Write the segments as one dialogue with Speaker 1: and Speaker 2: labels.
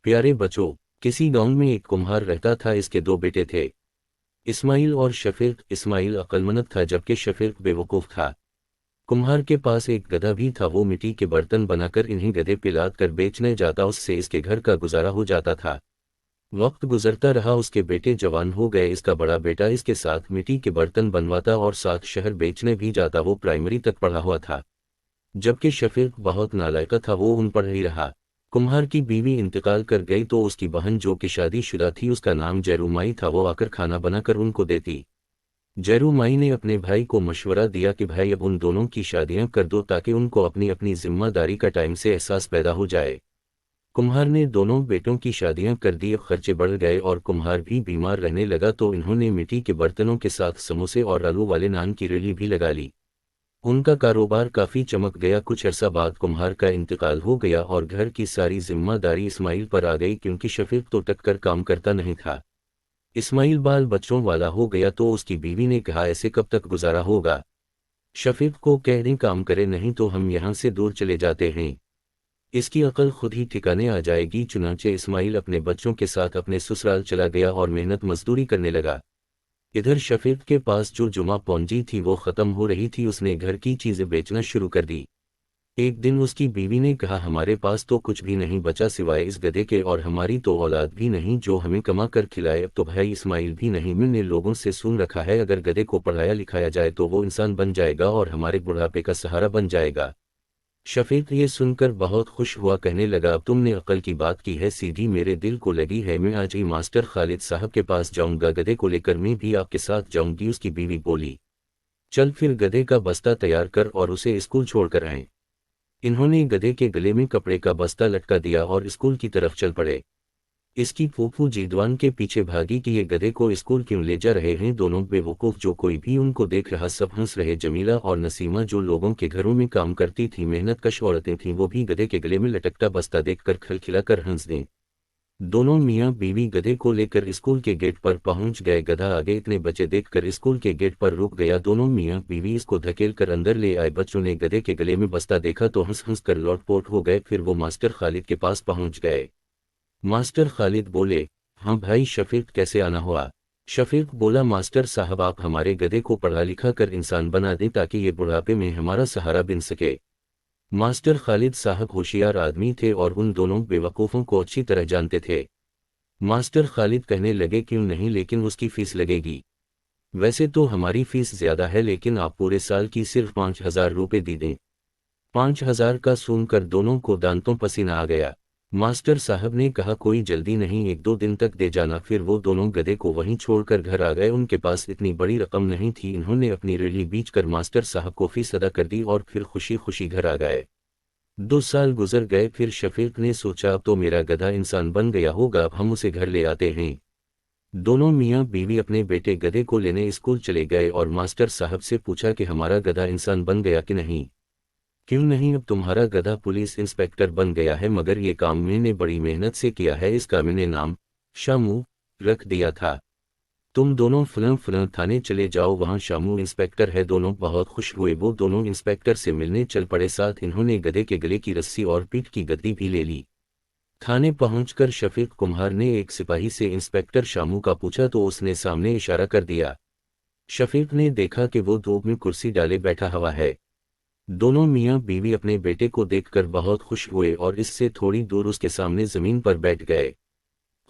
Speaker 1: प्यारे बच्चों, किसी गांव में एक कुम्हार रहता था। इसके दो बेटे थे, इस्माइल और शफीक। इस्माइल अक्लमंद था जबकि शफीक बेवकूफ़ था। कुम्हार के पास एक गधा भी था। वो मिट्टी के बर्तन बनाकर इन्हीं गधे पे लाद कर बेचने जाता, उससे इसके घर का गुजारा हो जाता था। वक्त गुजरता रहा, उसके बेटे जवान हो गए। इसका बड़ा बेटा इसके साथ मिट्टी के बर्तन बनवाता और साथ शहर बेचने भी जाता। वो प्राइमरी तक पढ़ा हुआ था, जबकि शफीक बहुत नालायक था। वो अनपढ़ ही रहा। कुम्हार की बीवी इंतकाल कर गई तो उसकी बहन जो कि शादीशुदा थी, उसका नाम जैरूमाई था, वो आकर खाना बनाकर उनको देती। जैरूमाई ने अपने भाई को मशवरा दिया कि भाई अब उन दोनों की शादियां कर दो ताकि उनको अपनी अपनी जिम्मेदारी का टाइम से एहसास पैदा हो जाए। कुम्हार ने दोनों बेटों की शादियां कर दी। अब खर्चे बढ़ गए और कुम्हार भी बीमार रहने लगा, तो इन्होंने मिट्टी के बर्तनों के साथ समोसे और आलू वाले नान की रेहड़ी भी लगा ली। उनका कारोबार काफी चमक गया। कुछ अरसा बाद कुम्हार का इंतकाल हो गया और घर की सारी जिम्मेदारी इस्माइल पर आ गई, क्योंकि शफीक तो टक्कर काम करता नहीं था। इस्माइल बाल बच्चों वाला हो गया तो उसकी बीवी ने कहा, ऐसे कब तक गुजारा होगा? शफीक को कह दें काम करे, नहीं तो हम यहाँ से दूर चले जाते हैं। इसकी अकल खुद ही ठिकाने आ जाएगी। चुनांचे इस्माइल अपने बच्चों के साथ अपने ससुराल चला गया और मेहनत मजदूरी करने लगा। इधर शफीक के पास जो जुमा पूंजी थी वो खत्म हो रही थी। उसने घर की चीजें बेचना शुरू कर दी। एक दिन उसकी बीवी ने कहा, हमारे पास तो कुछ भी नहीं बचा सिवाय इस गधे के, और हमारी तो औलाद भी नहीं जो हमें कमा कर खिलाए। अब तो भाई इस्माइल भी नहीं। मैंने लोगों से सुन रखा है अगर गधे को पढ़ाया लिखाया जाए तो वो इंसान बन जाएगा और हमारे बुढ़ापे का सहारा बन जाएगा। शफीक ये सुनकर बहुत खुश हुआ, कहने लगा, अब तुमने अकल की बात की है, सीधी मेरे दिल को लगी है। मैं आज ही मास्टर खालिद साहब के पास जाऊंगा, गधे को लेकर मैं भी आपके साथ जाऊंगी। उसकी बीवी बोली, चल फिर गधे का बस्ता तैयार कर और उसे स्कूल छोड़कर आए। इन्होंने गधे के गले में कपड़े का बस्ता लटका दिया और स्कूल की तरफ चल पड़े। इसकी फूफू जीदवान के पीछे भागी कि ये गधे को स्कूल क्यों ले जा रहे हैं। दोनों बेवकूफ, जो कोई भी उनको देख रहा सब हंस रहे। जमीला और नसीमा जो लोगों के घरों में काम करती थी, मेहनत कश औरतें थीं, वो भी गधे के गले में लटकता बस्ता देखकर खिलखिलाकर हंस दें। दोनों मियाँ बीवी गधे को लेकर स्कूल के गेट पर पहुंच गए। गधा आगे इतने बच्चे देखकर स्कूल के गेट पर रुक गया। दोनों मियाँ बीवी इसको धकेल कर अंदर ले आए। बच्चों ने गधे के गले में बस्ता देखा तो हंस हंस कर लौटपोट हो गए। फिर वो मास्टर खालिद के पास पहुंच गए। मास्टर खालिद बोले, हाँ भाई शफीक, कैसे आना हुआ? शफीक बोला, मास्टर साहब आप हमारे गधे को पढ़ा लिखा कर इंसान बना दें ताकि ये बुढ़ापे में हमारा सहारा बन सके। मास्टर खालिद साहब होशियार आदमी थे और उन दोनों बेवकूफ़ों को अच्छी तरह जानते थे। मास्टर खालिद कहने लगे, क्यों नहीं, लेकिन उसकी फीस लगेगी। वैसे तो हमारी फीस ज्यादा है, लेकिन आप पूरे साल की सिर्फ 5,000 रुपये दी दें। 5,000 का सुनकर दोनों को दांतों पसीना आ गया। मास्टर साहब ने कहा, कोई जल्दी नहीं, 1-2 दिन तक दे जाना। फिर वो दोनों गधे को वहीं छोड़कर घर आ गए। उनके पास इतनी बड़ी रकम नहीं थी। इन्होंने अपनी रेहड़ी बेचकर मास्टर साहब को फीस अदा कर दी और फिर खुशी खुशी घर आ गए। 2 साल गुजर गए। फिर शफीक ने सोचा, अब तो मेरा गधा इंसान बन गया होगा, अब हम उसे घर ले आते हैं। दोनों मियाँ बीवी अपने बेटे गधे को लेने स्कूल चले गए और मास्टर साहब से पूछा कि हमारा गधा इंसान बन गया कि नहीं। क्यों नहीं, अब तुम्हारा गधा पुलिस इंस्पेक्टर बन गया है, मगर ये काम मैंने बड़ी मेहनत से किया है। इसका मैंने नाम शामू रख दिया था। तुम दोनों फलां थाने चले जाओ, वहां शामू इंस्पेक्टर है। दोनों बहुत खुश हुए। वो दोनों इंस्पेक्टर से मिलने चल पड़े। साथ इन्होंने गधे के गले की रस्सी और पीठ की गद्दी भी ले ली। थाने पहुंचकर शफीक कुम्हार ने एक सिपाही से इंस्पेक्टर शामू का पूछा तो उसने सामने इशारा कर दिया। शफीक ने देखा कि वो धूप में कुर्सी डाले बैठा हुआ है। दोनों मियाँ बीवी अपने बेटे को देखकर बहुत खुश हुए और इससे थोड़ी दूर उसके सामने जमीन पर बैठ गए।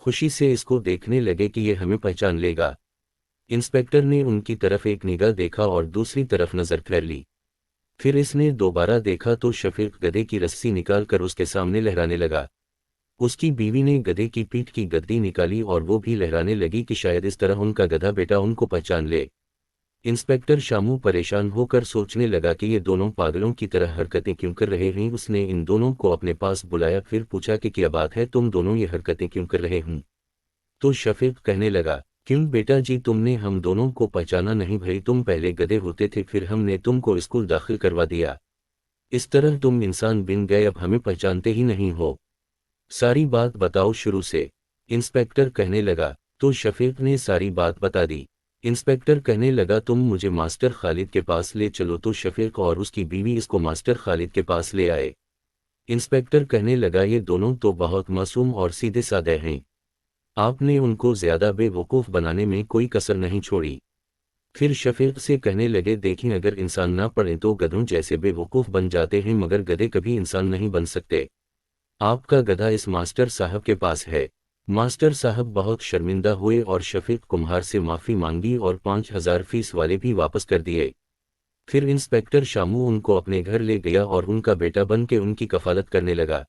Speaker 1: खुशी से इसको देखने लगे कि ये हमें पहचान लेगा। इंस्पेक्टर ने उनकी तरफ एक निगाह देखा और दूसरी तरफ नजर फेर ली। फिर इसने दोबारा देखा तो शफीक गधे की रस्सी निकालकर उसके सामने लहराने लगा। उसकी बीवी ने गधे की पीठ की गद्दी निकाली और वो भी लहराने लगी कि शायद इस तरह उनका गधा बेटा उनको पहचान ले। इंस्पेक्टर शामू परेशान होकर सोचने लगा कि ये दोनों पागलों की तरह हरकतें क्यों कर रहे हैं। उसने इन दोनों को अपने पास बुलाया, फिर पूछा कि क्या बात है, तुम दोनों ये हरकतें क्यों कर रहे हैं? तो शफीक कहने लगा, क्यों बेटा जी, तुमने हम दोनों को पहचाना नहीं? भाई तुम पहले गधे होते थे, फिर हमने तुमको स्कूल दाखिल करवा दिया, इस तरह तुम इंसान बन गए, अब हमें पहचानते ही नहीं हो। सारी बात बताओ शुरू से। इंस्पेक्टर कहने लगा। तो शफीक ने सारी बात बता दी। इंस्पेक्टर कहने लगा, तुम मुझे मास्टर खालिद के पास ले चलो। तो शफीक और उसकी बीवी इसको मास्टर खालिद के पास ले आए। इंस्पेक्टर कहने लगा, ये दोनों तो बहुत मासूम और सीधे साधे हैं। आपने उनको ज्यादा बेवकूफ़ बनाने में कोई कसर नहीं छोड़ी। फिर शफीक से कहने लगे, देखिए अगर इंसान ना पढ़े तो गधों जैसे बेवकूफ़ बन जाते हैं, मगर गधे कभी इंसान नहीं बन सकते। आपका गधा इस मास्टर साहब के पास है। मास्टर साहब बहुत शर्मिंदा हुए और शफीक कुम्हार से माफ़ी मांगी और 5,000 फीस वाले भी वापस कर दिए। फिर इंस्पेक्टर शामू उनको अपने घर ले गया और उनका बेटा बन के उनकी कफालत करने लगा।